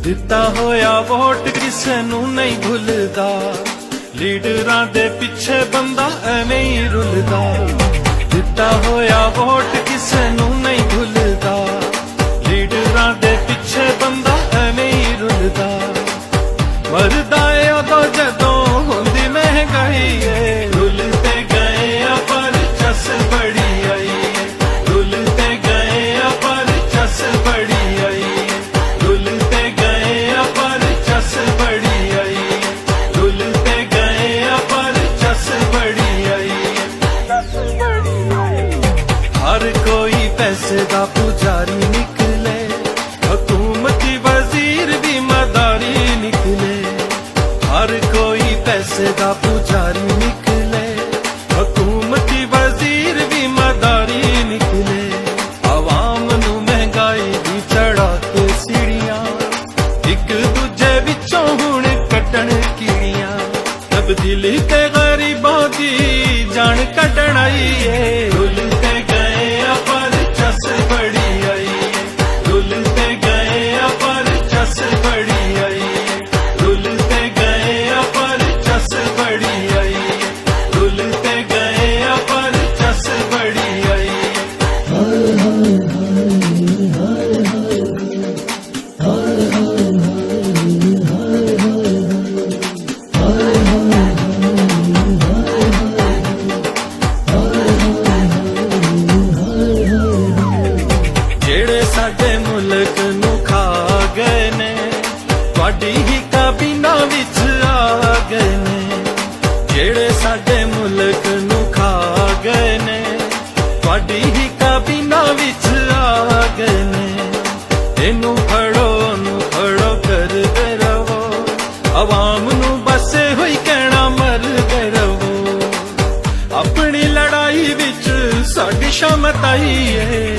ਦਿੱਤਾ ਹੋਇਆ ਵੋਟ ਕਿਸੇ ਨੂੰ ਨਹੀਂ ਭੁੱਲਦਾ, ਲੀਡਰਾਂ ਦੇ ਪਿੱਛੇ ਬੰਦਾ ਐਵੇਂ ਹੀ ਰੁਲਦਾ। ਦਿੱਤਾ ਹੋਇਆ ਵੋਟ ਕਿਸੇ ਨੂੰ ਨਹੀਂ ਭੁੱਲਦਾ, ਲੀਡਰਾਂ ਦੇ ਪਿੱਛੇ ਬੰਦਾ ਐਵੇਂ ਹੀ ਰੁਲਦਾ। ਮਰਦਾ ਏ ਉਦੋਂ ਜਦੋਂ ਹੁੰਦੀ ਮਹਿੰਗਾਈ ਏ, ਰੁਲਦੇ ਗਏ ਆ ਪਰ ਚਸ ਬੜੀ ਆਈ ਏ, ਰੁਲਦੇ ਗਏ ਆ ਪਰ ਚਸ ਬੜੀ ਆਈ ਏ, ਰੁਲਦੇ ਗਏ ਆ ਪਰ ਚਸ ਬੜੀ ਆਈ ਏ, ਰੁਲਦੇ ਗਏ ਆ ਪਰ ਚਸ ਬੜੀ ਆਈ ਏ, ਚਸ ਬੜੀ ਆਈ ਏ। ਹਰ ਕੋਈ ਪੈਸੇ ਦਾ ਪੁਜਾਰੀ ਨਿਕਲੇ, ਹਕੂਮਤੀ ਵਜ਼ੀਰ ਵੀ ਮਦਾਰੀ ਨਿਕਲੇ। हर कोई पैसे का पुजारी निकले, हुकूमती वजीर भी मदारी निकले। आवाम नू महंगाई दी चढ़ा के सीढ़ियां, एक दूजे विचों हुण कट्टण कीड़ियां। तब्दीली ते गरीबां दी जान कट्टण आई है, रुलते गए पर चस बड़ी आई है, रुलते गए पर चस बड़ी आई है, रुलते गए पर चस बड़ी आई है, रुलते गए पर चस बड़ी आई ਜਿਹੜੇ ਸਾਡੇ ਮੁਲਕ ਨੂੰ ਖਾ ਗਏ ਨੇ, ਤੁਹਾਡੀ ਹੀ ਕਾਬੀਨਾ ਵਿੱਚ ਆ ਗਏ ਨੇ। ਜਿਹੜੇ ਸਾਡੇ ਮੁਲਕ ਨੂੰ ਖਾ ਗਏ ਨੇ, ਤੁਹਾਡੀ ਹੀ ਕਾਬੀਨਾ ਵਿੱਚ ਆ ਗਏ ਨੇ। ਇਹਨੂੰ ਫੜੋ ਉਹਨੂੰ ਫੜੋ ਕਰਦੇ ਰਹੋ, ਆਵਾਮ ਨੂੰ ਬਸ ਇਹੋ ਹੀ ਕਹਿਣਾ ਮਰਦੇ ਰਹੋ। ਆਪਣੀ ਲੜਾਈ ਵਿੱਚ ਸਾਡੀ ਸ਼ਾਮਤ ਆਈ ਏ,